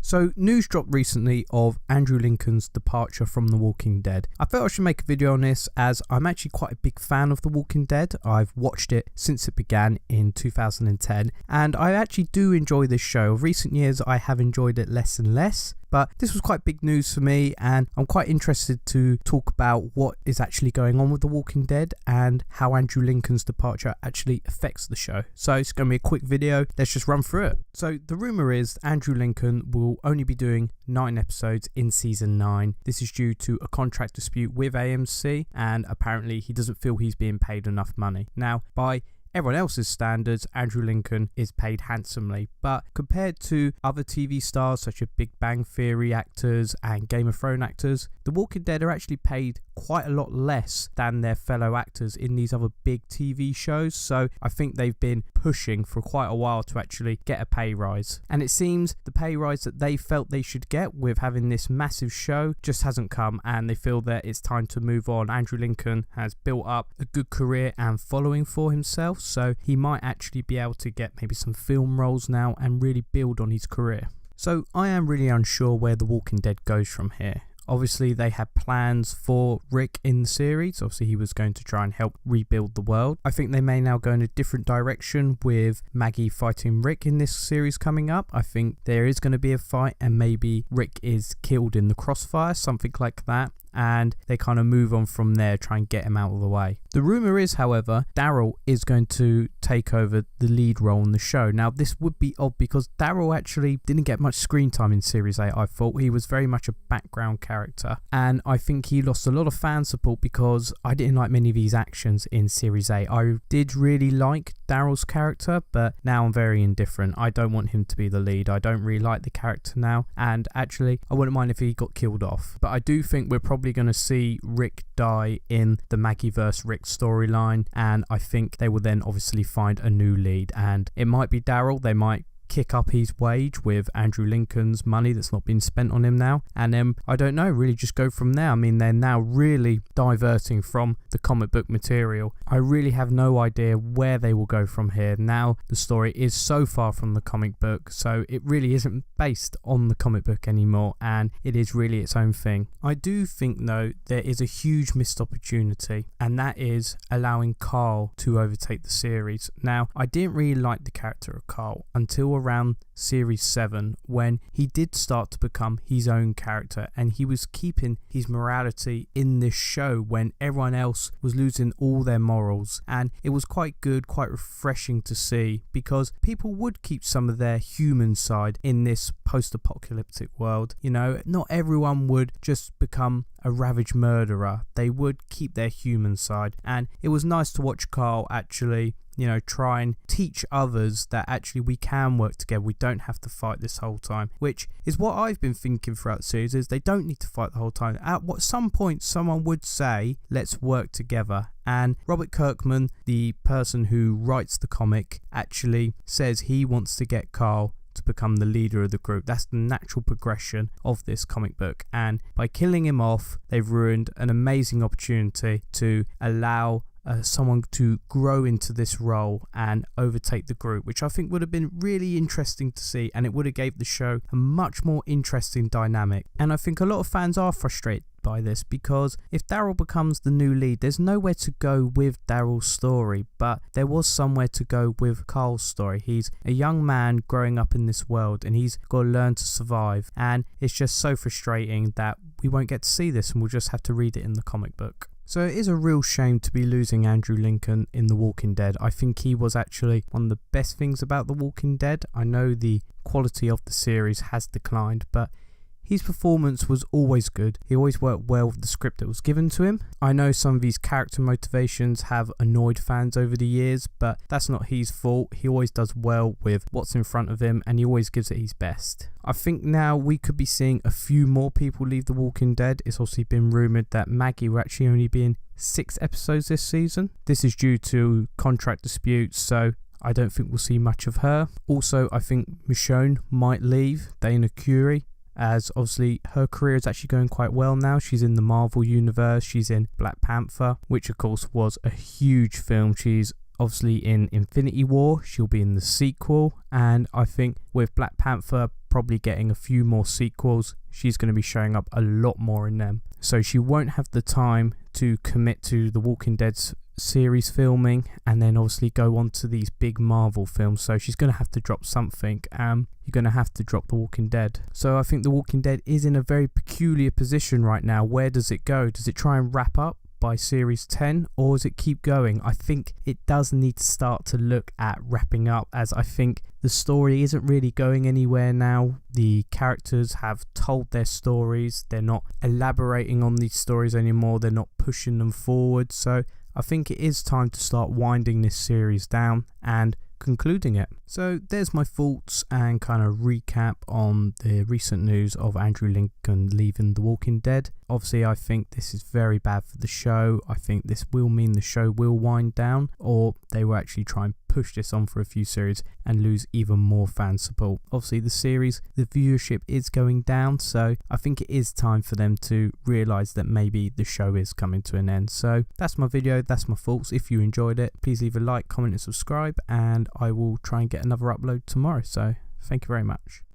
So news dropped recently of Andrew Lincoln's departure from The Walking Dead. I felt I should make a video on this as I'm actually quite a big fan of The Walking Dead. I've watched it since it began in 2010 and I actually do enjoy this show. Of recent years I have enjoyed it less and less. But this was quite big news for me and I'm quite interested to talk about what is actually going on with The Walking Dead and how Andrew Lincoln's departure actually affects the show. So it's going to be a quick video, let's just run through it. So the rumour is Andrew Lincoln will only be doing 9 episodes in season 9. This is due to a contract dispute with AMC and apparently he doesn't feel he's being paid enough money. Now, by everyone else's standards, Andrew Lincoln is paid handsomely, but compared to other TV stars such as Big Bang Theory actors and Game of Thrones actors, The Walking Dead are actually paid quite a lot less than their fellow actors in these other big TV shows. So I think they've been pushing for quite a while to actually get a pay rise. And it seems the pay rise that they felt they should get with having this massive show just hasn't come, and they feel that it's time to move on. Andrew Lincoln has built up a good career and following for himself, so he might actually be able to get maybe some film roles now and really build on his career. So I am really unsure where The Walking Dead goes from here. Obviously they had plans for Rick in the series. Obviously he was going to try and help rebuild the world. I think they may now go in a different direction with Maggie fighting Rick in this series coming up. I think there is going to be a fight and maybe Rick is killed in the crossfire, something like that. And they kind of move on from there, try and get him out of the way. The rumour is, however, Daryl is going to take over the lead role in the show. Now, this would be odd because Daryl actually didn't get much screen time in Series 8, I thought. He was very much a background character. And I think he lost a lot of fan support because I didn't like many of his actions in Series 8. I did really like Daryl's character, but now I'm very indifferent. I don't want him to be the lead. I don't really like the character now. And actually, I wouldn't mind if he got killed off. But I do think we're probably going to see Rick die in the Maggie vs. Rick storyline, and I think they will then obviously find a new lead, and it might be Daryl. They might kick up his wage with Andrew Lincoln's money that's not been spent on him now, and then I don't know, really just go from there. I mean, they're now really diverting from the comic book material. I really have no idea where they will go from here. Now the story is so far from the comic book, so it really isn't based on the comic book anymore, and it is really its own thing. I do think though there is a huge missed opportunity, and that is allowing Carl to overtake the series. Now, I didn't really like the character of Carl until around Series 7 when he did start to become his own character and he was keeping his morality in this show when everyone else was losing all their morals, and it was quite good, quite refreshing to see, because people would keep some of their human side in this post-apocalyptic world. You know, not everyone would just become a ravaged murderer. They would keep their human side, and it was nice to watch Carl actually, you know, try and teach others that actually we can work together. We don't have to fight this whole time, which is what I've been thinking throughout the series, is they don't need to fight the whole time. At some point someone would say, let's work together. And Robert Kirkman, the person who writes the comic, actually says he wants to get Carl to become the leader of the group. That's the natural progression of this comic book, and by killing him off, they've ruined an amazing opportunity to allow someone to grow into this role and overtake the group, which I think would have been really interesting to see, and it would have gave the show a much more interesting dynamic. And I think a lot of fans are frustrated by this because if Daryl becomes the new lead, there's nowhere to go with Daryl's story, but there was somewhere to go with Carl's story. He's a young man growing up in this world and he's got to learn to survive, and it's just so frustrating that we won't get to see this and we'll just have to read it in the comic book. So it is a real shame to be losing Andrew Lincoln in The Walking Dead. I think he was actually one of the best things about The Walking Dead. I know the quality of the series has declined, but his performance was always good. He always worked well with the script that was given to him. I know some of his character motivations have annoyed fans over the years, but that's not his fault. He always does well with what's in front of him and he always gives it his best. I think now we could be seeing a few more people leave The Walking Dead. It's also been rumoured that Maggie will actually only be in 6 episodes this season. This is due to contract disputes, so I don't think we'll see much of her. Also, I think Michonne might leave, Dana Curie, as obviously her career is actually going quite well now. She's in the Marvel universe, she's in Black Panther, which of course was a huge film. She's obviously in Infinity War, she'll be in the sequel, and I think with Black Panther probably getting a few more sequels, she's going to be showing up a lot more in them. So she won't have the time to commit to the Walking Dead's series filming and then obviously go on to these big Marvel films, so she's going to have to drop something. You're going to have to drop The Walking Dead. So I think The Walking Dead is in a very peculiar position right now. Where does it go? Does it try and wrap up by series 10, or does it keep going? I think it does need to start to look at wrapping up, as I think the story isn't really going anywhere now. The characters have told their stories, they're not elaborating on these stories anymore, they're not pushing them forward. So I think it is time to start winding this series down and concluding it. So there's my thoughts and kind of recap on the recent news of Andrew Lincoln leaving The Walking Dead. Obviously, I think this is very bad for the show. I think this will mean the show will wind down, or they will actually try and push this on for a few series and lose even more fan support. Obviously, the series, the viewership is going down, so I think it is time for them to realise that maybe the show is coming to an end. So that's my video, that's my thoughts. If you enjoyed it, please leave a like, comment and subscribe, and I will try and get another upload tomorrow. So thank you very much.